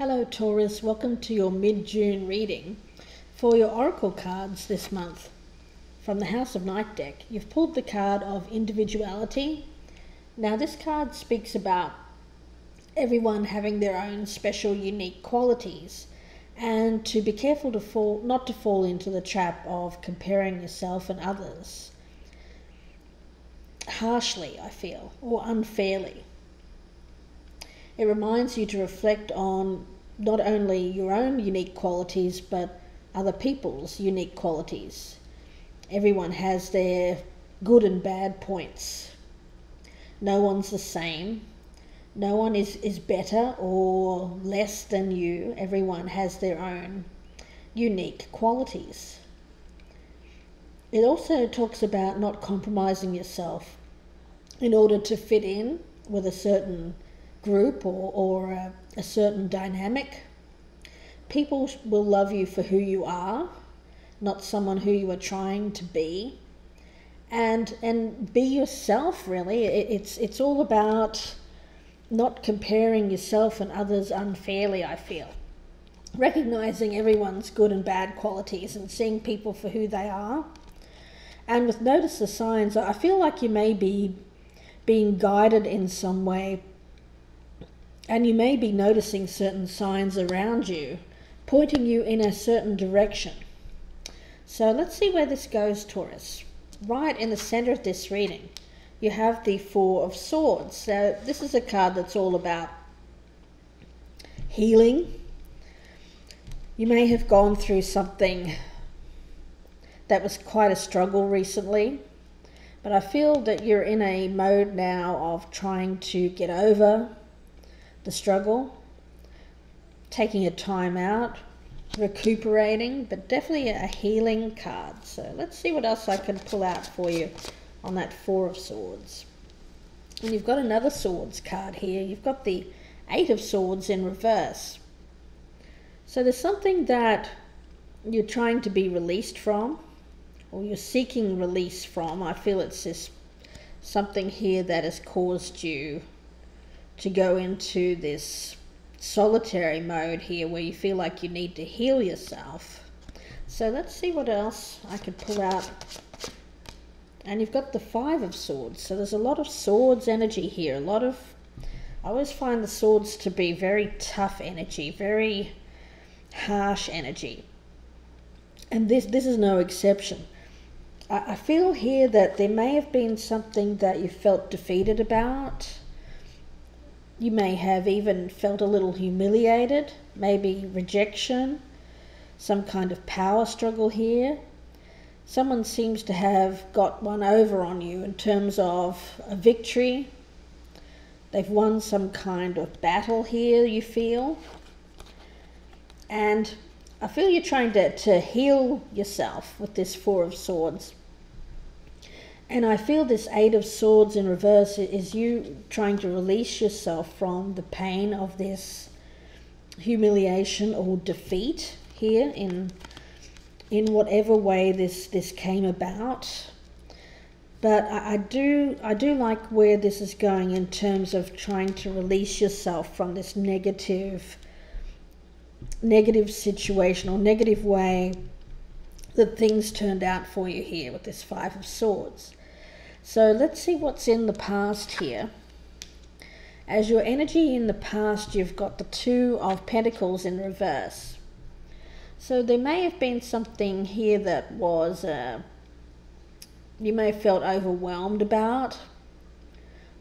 Hello Taurus, welcome to your mid-June reading for your oracle cards this month. From the House of Night deck, you've pulled the card of individuality. Now this card speaks about everyone having their own special, unique qualities, and to be careful to not to fall into the trap of comparing yourself and others harshly, I feel, or unfairly. It reminds you to reflect on not only your own unique qualities, but other people's unique qualities. Everyone has their good and bad points. No one's the same. No one is better or less than you. Everyone has their own unique qualities. It also talks about not compromising yourself in order to fit in with a certain group or a certain dynamic. People will love you for who you are, not someone who you are trying to be. And be yourself, really. It's all about not comparing yourself and others unfairly, I feel. Recognizing everyone's good and bad qualities and seeing people for who they are. And with notice the signs, I feel like you may be being guided in some way, and you may be noticing certain signs around you, pointing you in a certain direction. So let's see where this goes, Taurus. Right in the center of this reading, you have the Four of Swords. So this is a card that's all about healing. You may have gone through something that was quite a struggle recently, but I feel that you're in a mode now of trying to get over the struggle, taking a time out, recuperating, but definitely a healing card. So let's see what else I can pull out for you on that Four of Swords. And you've got another Swords card here. You've got the Eight of Swords in reverse. So there's something that you're trying to be released from, or you're seeking release from. I feel it's this something here that has caused you to go into this solitary mode here where you feel like you need to heal yourself. So let's see what else I could pull out. And you've got the Five of Swords. So there's a lot of swords energy here. I always find the swords to be very tough energy, very harsh energy. And this is no exception. I feel here that there may have been something that you felt defeated about. You may have even felt a little humiliated, maybe rejection, some kind of power struggle here. Someone seems to have got one over on you in terms of a victory. They've won some kind of battle here, you feel. And I feel you're trying to heal yourself with this Four of Swords. And I feel this Eight of Swords in reverse is you trying to release yourself from the pain of this humiliation or defeat here in whatever way this came about. But I do like where this is going in terms of trying to release yourself from this negative situation or negative way that things turned out for you here with this Five of Swords. So let's see what's in the past here. As your energy in the past, you've got the Two of Pentacles in reverse. So there may have been something here that was you may have felt overwhelmed about.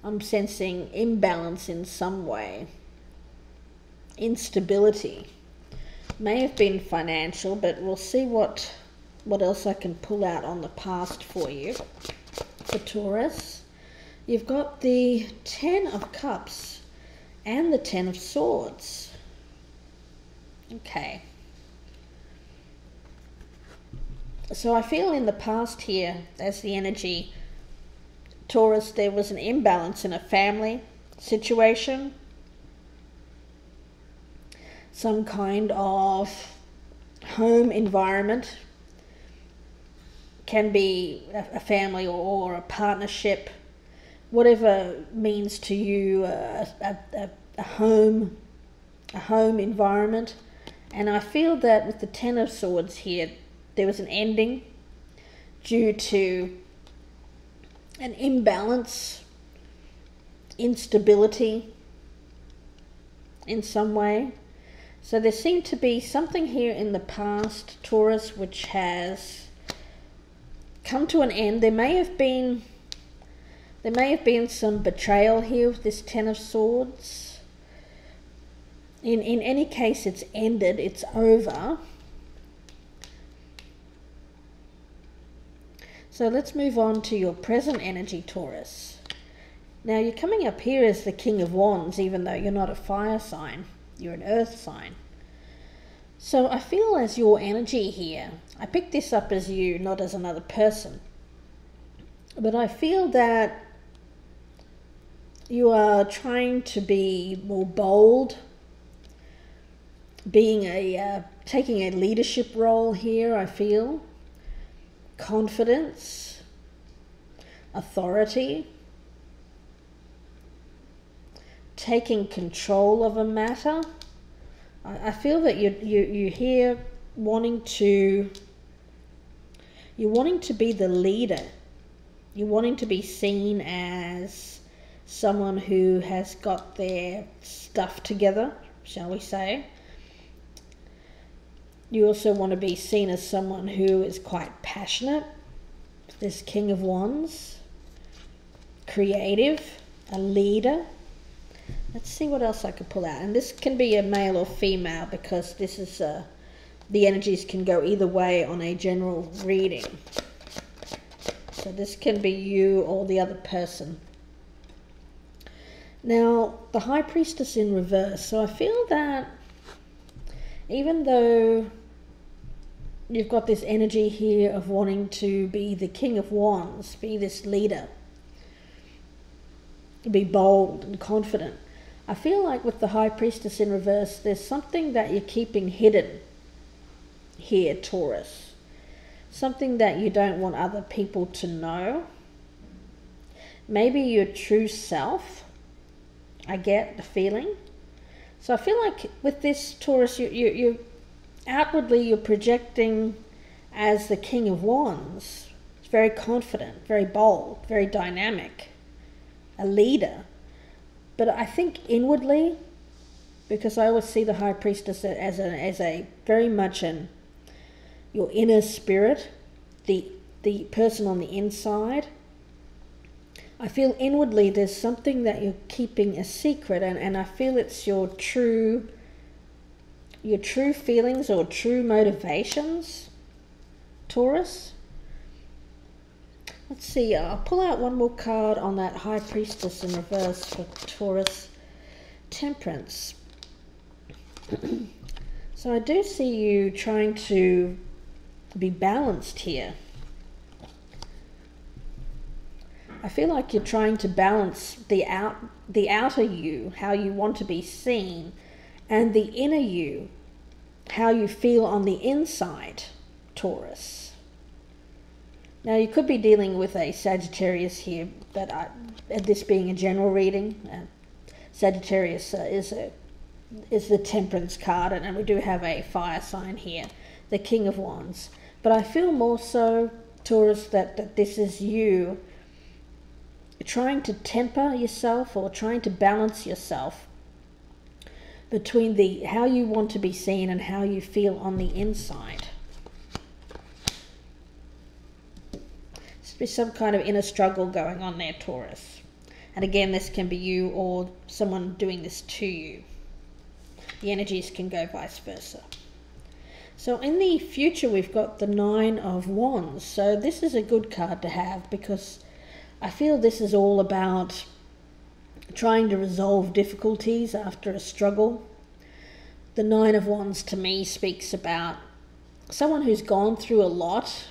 I'm sensing imbalance in some way. Instability. May have been financial, but we'll see what else I can pull out on the past for you. For Taurus, you've got the Ten of Cups and the Ten of Swords. Okay. So I feel in the past here, as the energy, Taurus, there was an imbalance in a family situation. Some kind of home environment. Can be a family or a partnership, whatever means to you a home a home environment. And I feel that with the Ten of Swords here, there was an ending due to an imbalance, instability in some way. So there seemed to be something here in the past, Taurus, which has come to an end. There may have been some betrayal here with this Ten of Swords. In any case, it's ended, it's over. So let's move on to your present energy, Taurus. Now you're coming up here as the King of Wands, even though you're not a fire sign, you're an earth sign. So I feel as your energy here, I picked this up as you, not as another person, but I feel that you are trying to be more bold, being taking a leadership role here, I feel. Confidence, authority, taking control of a matter. I feel that you're here wanting to be the leader. You're wanting to be seen as someone who has got their stuff together, shall we say. You also want to be seen as someone who is quite passionate, this King of Wands, creative, a leader. Let's see what else I could pull out. And this can be a male or female, because this is the energies can go either way on a general reading. So this can be you or the other person. Now, the High Priestess in reverse. So I feel that even though you've got this energy here of wanting to be the King of Wands, be this leader, be bold and confident, I feel like with the High Priestess in reverse, there's something that you're keeping hidden here, Taurus. Something that you don't want other people to know. Maybe your true self, I get the feeling. So I feel like with this, Taurus, you outwardly you're projecting as the King of Wands. It's very confident, very bold, very dynamic, a leader. But I think inwardly, because I always see the High Priestess as a very much your inner spirit, the person on the inside. I feel inwardly there's something that you're keeping a secret, and I feel it's your true feelings or true motivations, Taurus. Let's see, I'll pull out one more card on that High Priestess in reverse for Taurus. Temperance. So I do see you trying to be balanced here. I feel like you're trying to balance the outer you, how you want to be seen, and the inner you, how you feel on the inside, Taurus. Now you could be dealing with a Sagittarius here, but this being a general reading, Sagittarius is the Temperance card, and we do have a fire sign here, the King of Wands. But I feel more so, Taurus, that this is you trying to temper yourself or trying to balance yourself between how you want to be seen and how you feel on the inside. There's some kind of inner struggle going on there, Taurus. And again, this can be you or someone doing this to you. The energies can go vice versa. So in the future, we've got the Nine of Wands. So this is a good card to have, because I feel this is all about trying to resolve difficulties after a struggle. The Nine of Wands to me speaks about someone who's gone through a lot,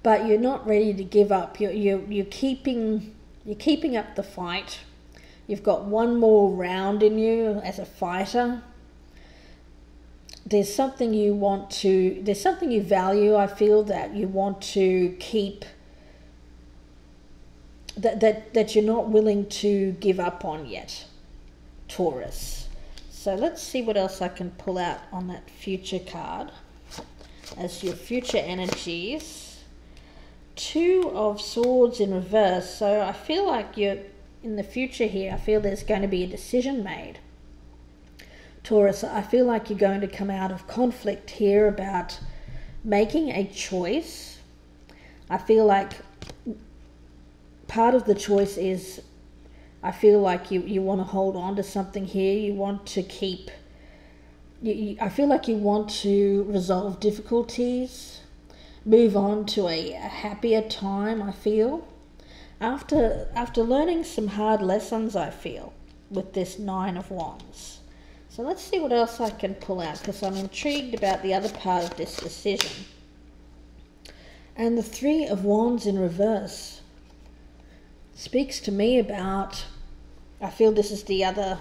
but you're not ready to give up. You're keeping up the fight. You've got one more round in you as a fighter. There's something you value, I feel, that you want to keep, that you're not willing to give up on yet, Taurus. So let's see what else I can pull out on that future card as your future energies. 2 of Swords in reverse. So I feel like you're in the future here. I feel there's going to be a decision made. Taurus, I feel like you're going to come out of conflict here about making a choice. I feel like part of the choice is, I feel like you want to hold on to something here. You want to keep, I feel like you want to resolve difficulties, move on to a happier time, I feel. After learning some hard lessons, I feel, with this 9 of Wands. So let's see what else I can pull out, because I'm intrigued about the other part of this decision. And the 3 of Wands in reverse speaks to me about, I feel this is the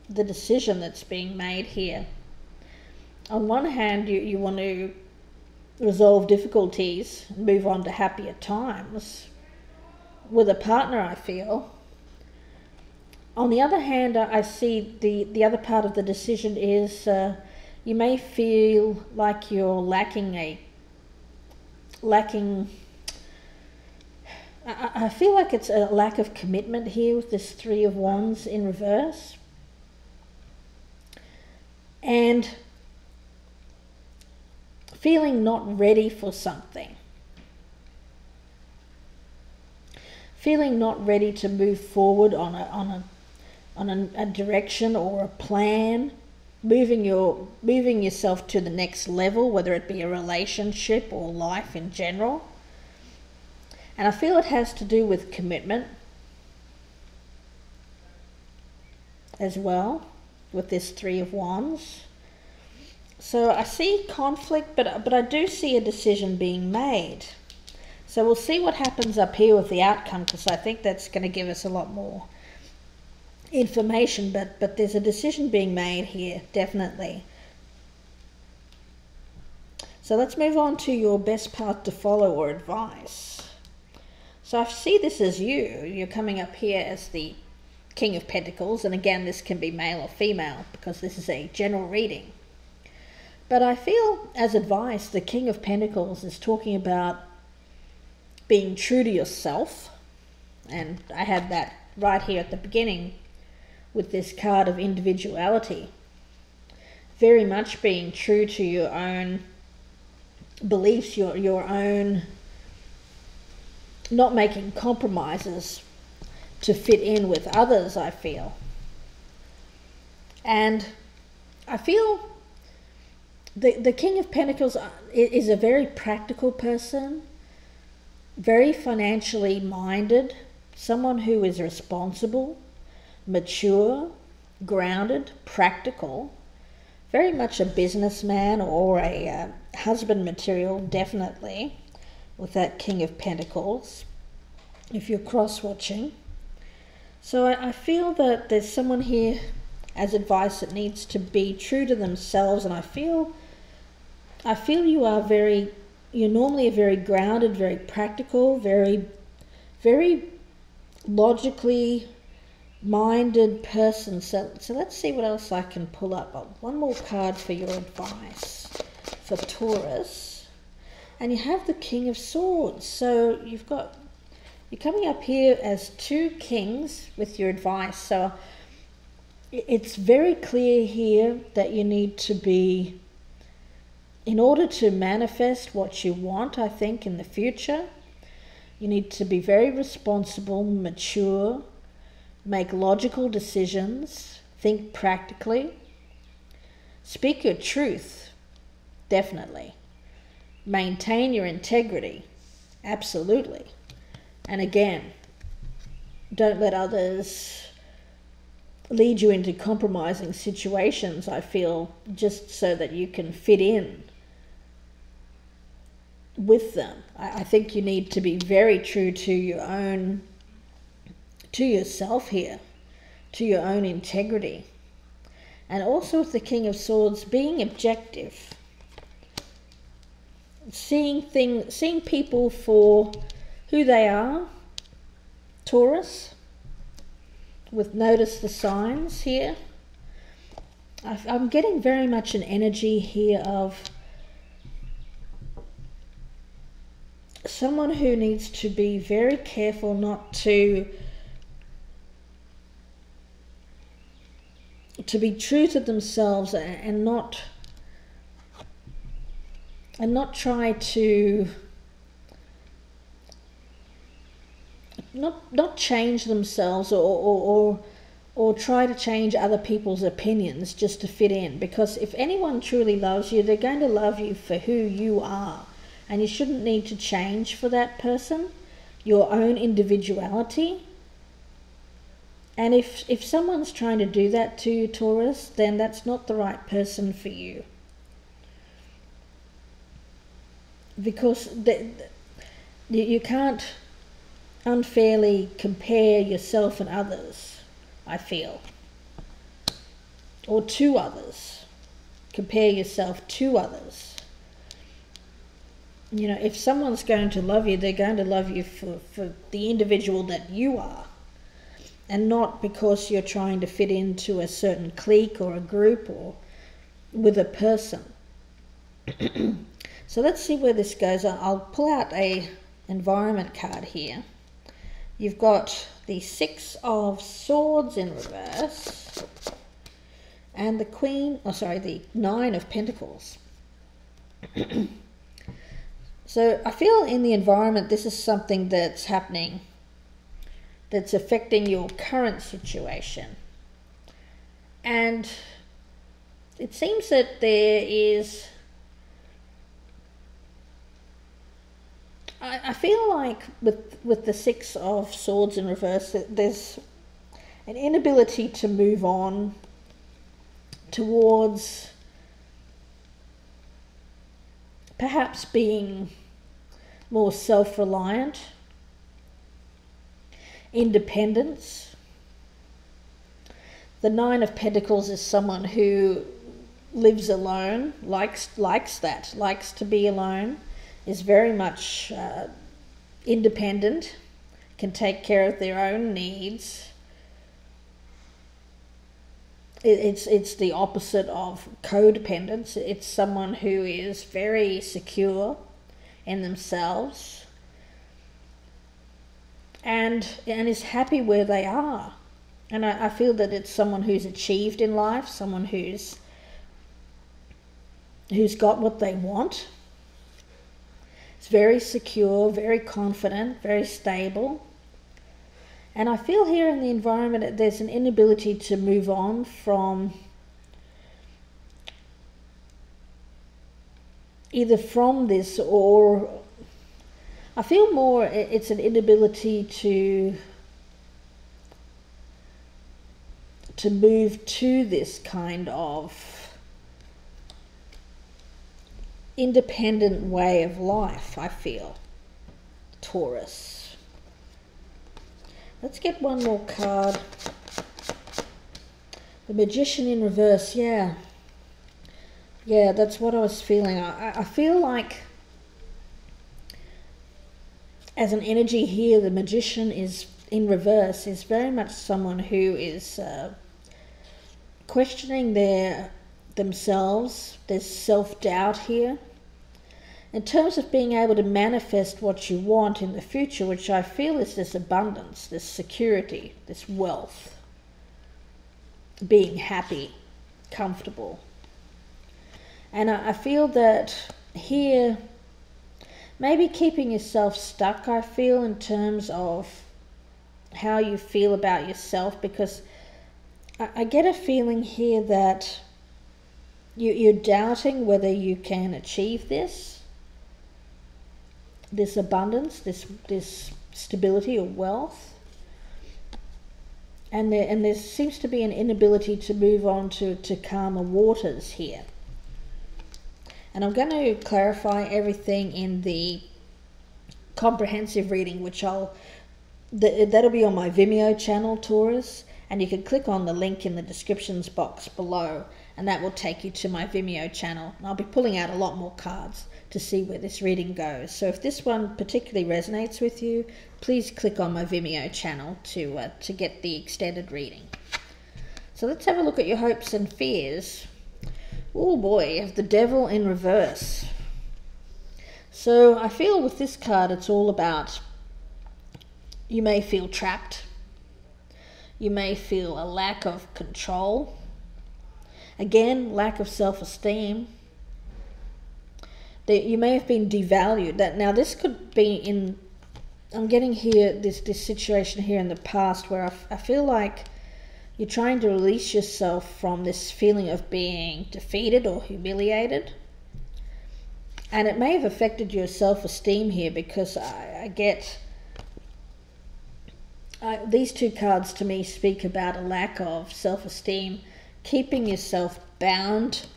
decision that's being made here. On one hand, you want to resolve difficulties and move on to happier times with a partner, I feel. On the other hand, I see the other part of the decision is you may feel like you're lacking. I feel like it's a lack of commitment here with this 3 of Wands in reverse. And feeling not ready for something. Feeling not ready to move forward on a direction or a plan, moving yourself to the next level, whether it be a relationship or life in general. And I feel it has to do with commitment as well, with this 3 of Wands. So I see conflict, but I do see a decision being made. So we'll see what happens up here with the outcome, because I think that's going to give us a lot more information, but there's a decision being made here, definitely. So let's move on to your best path to follow or advice. So I see this as you're coming up here as the King of Pentacles, and again, this can be male or female because this is a general reading. But I feel as advice, the King of Pentacles is talking about being true to yourself, and I had that right here at the beginning with this card of individuality. Very much being true to your own beliefs, your own, not making compromises to fit in with others, I feel. And I feel the King of Pentacles is a very practical person, very financially minded, someone who is responsible, mature, grounded, practical, very much a businessman or a husband material, definitely, with that King of Pentacles, if you're cross-watching. So I feel that there's someone here as advice that needs to be true to themselves, and I feel you're normally a very grounded, very practical, very, very logically minded person. So let's see what else I can pull up. One more card for your advice for Taurus. And you have the King of Swords. So you're coming up here as 2 kings with your advice. So it's very clear here that you need to be, in order to manifest what you want, I think, in the future, you need to be very responsible, mature, make logical decisions, think practically, speak your truth, definitely. Maintain your integrity, absolutely. And again, don't let others lead you into compromising situations, I feel, just so that you can fit in with them. I think you need to be very true to yourself here, to your own integrity. And also with the King of Swords, being objective, seeing people for who they are, Taurus, with notice the signs here, I'm getting very much an energy here of someone who needs to be very careful not to be true to themselves and not try to not change themselves or try to change other people's opinions just to fit in, because if anyone truly loves you, they're going to love you for who you are, and you shouldn't need to change for that person, your own individuality. And if someone's trying to do that to you, Taurus, then that's not the right person for you, because you can't unfairly compare yourself and others, I feel, or to others. Compare yourself to others. You know, if someone's going to love you, they're going to love you for the individual that you are, and not because you're trying to fit into a certain clique or a group or with a person. So let's see where this goes. I'll pull out a environment card here. You've got the Six of Swords in reverse and the Nine of Pentacles. So I feel in the environment this is something that's happening that's affecting your current situation. And it seems that there is, I feel like with the Six of Swords in reverse, that there's an inability to move on towards perhaps being more self-reliant, independence. The Nine of Pentacles is someone who lives alone, likes to be alone, is very much independent, can take care of their own needs. It's the opposite of codependence. It's someone who is very secure in themselves and is happy where they are. And I feel that it's someone who's achieved in life, someone who's got what they want. It's very secure, very confident, very stable. And I feel here in the environment that there's an inability to move on from either from this, or I feel more it's an inability to move to this kind of independent way of life, I feel, Taurus. Let's get one more card. The Magician in reverse, yeah. Yeah, that's what I was feeling. I feel like as an energy here, the Magician is in reverse, is very much someone who is questioning themselves. There's self-doubt here. In terms of being able to manifest what you want in the future, which I feel is this abundance, this security, this wealth, being happy, comfortable. And I feel that here, maybe keeping yourself stuck, I feel, in terms of how you feel about yourself, because I get a feeling here that you're doubting whether you can achieve this abundance, this stability or wealth. And there seems to be an inability to move on to calmer waters here. And I'm going to clarify everything in the comprehensive reading, which that'll be on my Vimeo channel, Taurus, and you can click on the link in the descriptions box below, and that will take you to my Vimeo channel. And I'll be pulling out a lot more cards to see where this reading goes. So if this one particularly resonates with you, please click on my Vimeo channel to get the extended reading. So So let's have a look at your hopes and fears. Oh boy, you have the Devil in reverse. So I feel with this card it's all about, you may feel trapped. You may feel a lack of control. Again, lack of self-esteem. That you may have been devalued. That now this could be in, I'm getting here this situation here in the past where I feel like you're trying to release yourself from this feeling of being defeated or humiliated. And it may have affected your self-esteem here, because I get these two cards to me speak about a lack of self-esteem, keeping yourself bound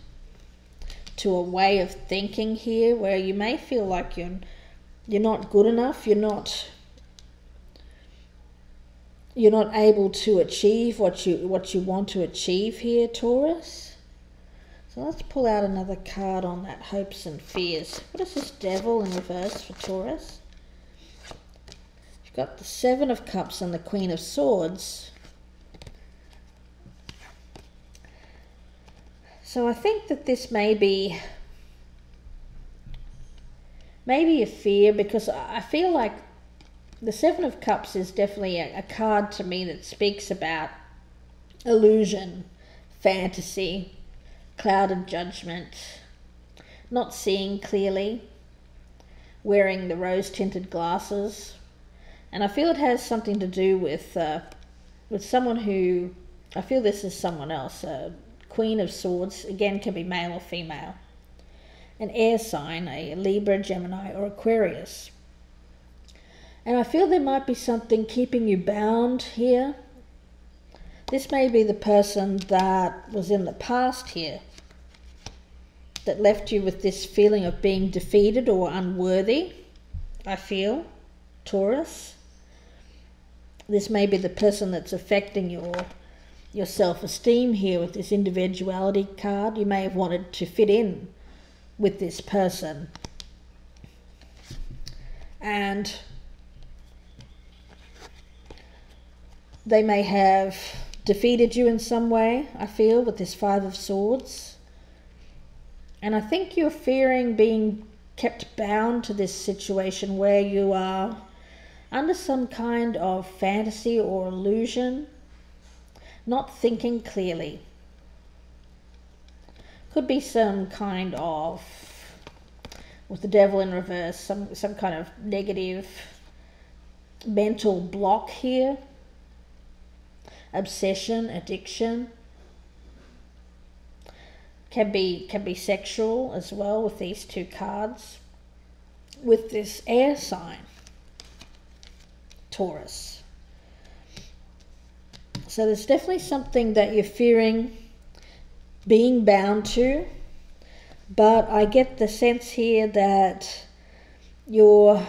to a way of thinking here where you may feel like you're not good enough, you're not able to achieve what you want to achieve here, Taurus. So let's pull out another card on that hopes and fears. What is this Devil in reverse for Taurus? You've got the Seven of Cups and the Queen of Swords. So I think that this may be a fear, because I feel like the Seven of Cups is definitely a card to me that speaks about illusion, fantasy, clouded judgment, not seeing clearly, wearing the rose-tinted glasses. And I feel it has something to do with someone who, I feel this is someone else. Queen of Swords, again, can be male or female. An air sign, a Libra, Gemini, or Aquarius. And I feel there might be something keeping you bound here. This may be the person that was in the past here, that left you with this feeling of being defeated or unworthy, I feel, Taurus. This may be the person that's affecting your self-esteem here with this individuality card. You may have wanted to fit in with this person. And they may have defeated you in some way, I feel, with this Five of Swords. And I think you're fearing being kept bound to this situation where you are under some kind of fantasy or illusion, not thinking clearly. Could be some kind of, with the Devil in reverse, some kind of negative mental block here. Obsession, addiction. Can be sexual as well with these two cards. With this air sign, Taurus. So there's definitely something that you're fearing being bound to, but I get the sense here that you're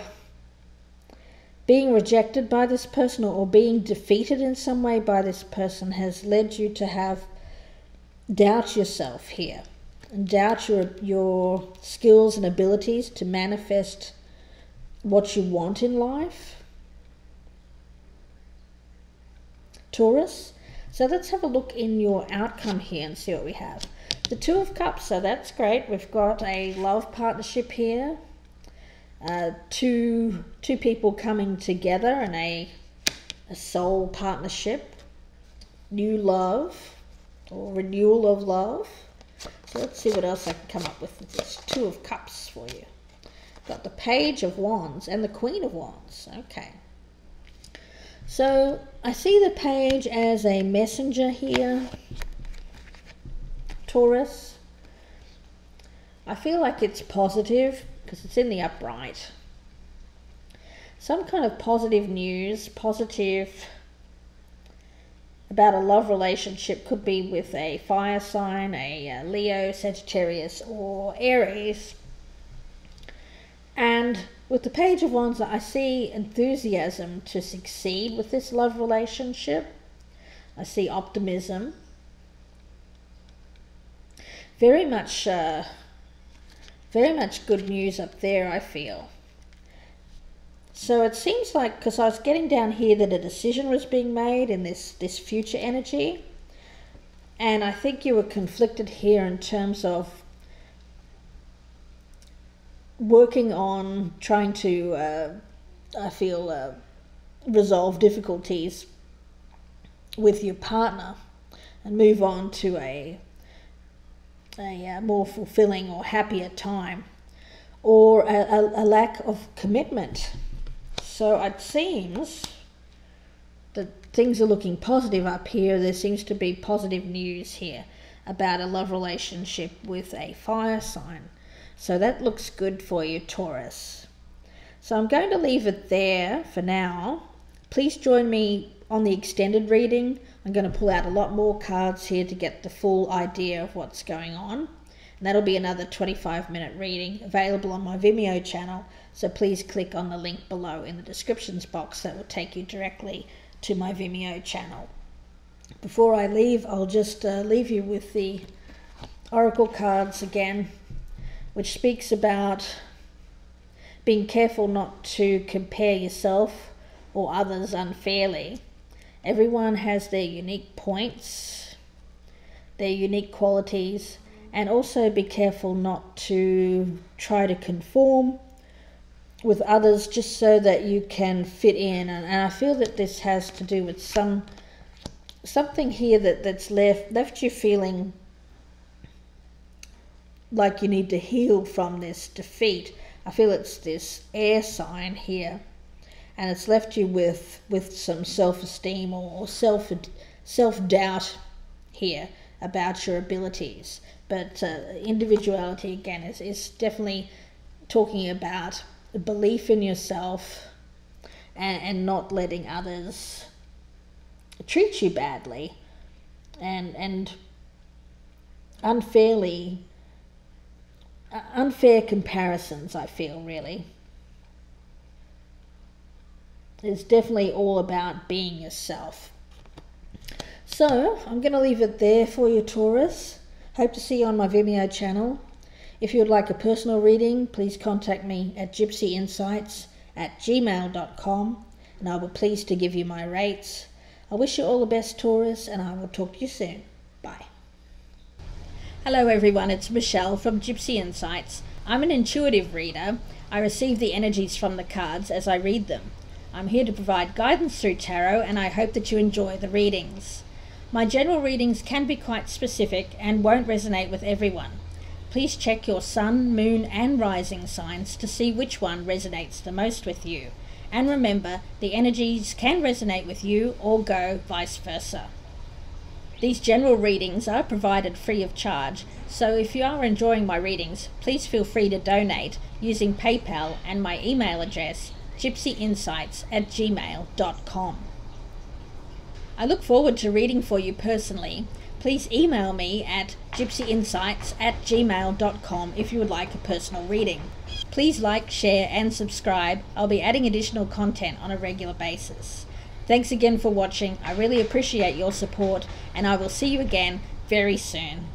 being rejected by this person or being defeated in some way by this person has led you to doubt yourself here and doubt your skills and abilities to manifest what you want in life, Taurus. So let's have a look in your outcome here and see what we have. The Two of Cups, so that's great. We've got a love partnership here. Two people coming together in a soul partnership. New love or renewal of love. So let's see what else I can come up with this Two of Cups for you. Got the Page of Wands and the Queen of Wands. Okay. So I see the Page as a messenger here, Taurus. I feel like it's positive because it's in the upright. Some kind of positive news, positive about a love relationship, could be with a fire sign, a Leo, Sagittarius, or Aries. And with the Page of Wands, I see enthusiasm to succeed with this love relationship. I see optimism. Very much good news up there, I feel. So it seems like, because I was getting down here that a decision was being made in this future energy. And I think you were conflicted here in terms of working on trying to, resolve difficulties with your partner and move on to a more fulfilling or happier time, or a lack of commitment. So it seems that things are looking positive up here. There seems to be positive news here about a love relationship with a fire sign. So that looks good for you, Taurus. So I'm going to leave it there for now. Please join me on the extended reading. I'm going to pull out a lot more cards here to get the full idea of what's going on. And that'll be another 25-minute reading available on my Vimeo channel. So please click on the link below in the descriptions box. That will take you directly to my Vimeo channel. Before I leave, I'll just leave you with the Oracle cards again, which speaks about being careful not to compare yourself or others unfairly. Everyone has their unique points, their unique qualities, and also be careful not to try to conform with others just so that you can fit in. And I feel that this has to do with something here that's left you feeling like you need to heal from this defeat. I feel it's this air sign here, and it's left you with some self-esteem or self-doubt here about your abilities. But individuality, again, is definitely talking about belief in yourself and not letting others treat you badly and unfair comparisons, I feel, really. It's definitely all about being yourself. So I'm going to leave it there for you, Taurus. Hope to see you on my Vimeo channel. If you would like a personal reading, please contact me at gypsyinsights@gmail.com, and I'll be pleased to give you my rates. I wish you all the best, Taurus, and I will talk to you soon. Bye. Hello everyone, it's Michelle from Gypsy Insights. I'm an intuitive reader. I receive the energies from the cards as I read them. I'm here to provide guidance through tarot, and I hope that you enjoy the readings. My general readings can be quite specific and won't resonate with everyone. Please check your sun, moon and rising signs to see which one resonates the most with you. And remember, the energies can resonate with you or go vice versa. These general readings are provided free of charge, so if you are enjoying my readings, please feel free to donate using PayPal and my email address, gypsyinsights@gmail.com. I look forward to reading for you personally. Please email me at gypsyinsights@gmail.com if you would like a personal reading. Please like, share and subscribe. I'll be adding additional content on a regular basis. Thanks again for watching. I really appreciate your support, and I will see you again very soon.